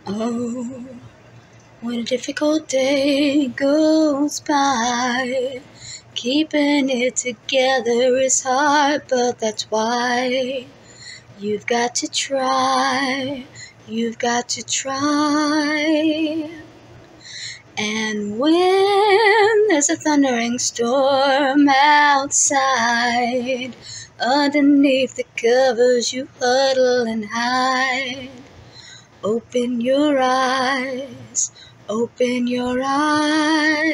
Oh, when a difficult day goes by, keeping it together is hard, but that's why you've got to try. You've got to try. And when there's a thundering storm outside, underneath the covers you huddle and hide. Open your eyes, open your eyes.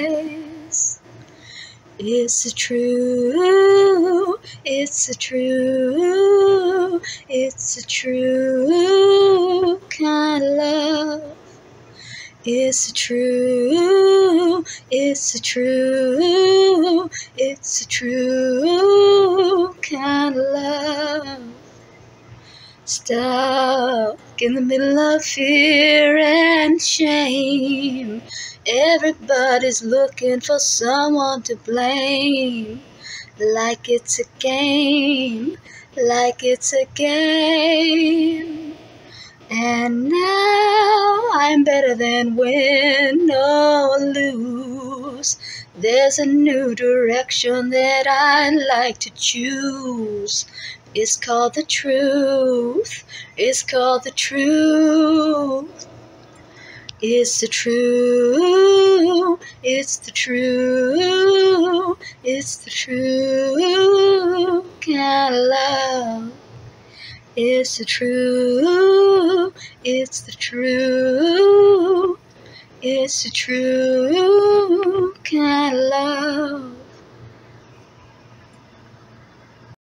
It's the true, it's the true, it's the true kind of love. It's the true, it's the true, it's the true kind of love. Stuck in the middle of fear and shame, everybody's looking for someone to blame. Like it's a game, like it's a game. And now I'm better than win or lose. There's a new direction that I like to choose. It's called the truth. It's called the truth. It's the true. It's the true. It's the true kind of love. It's the true, it's the true, it's the true kind of love.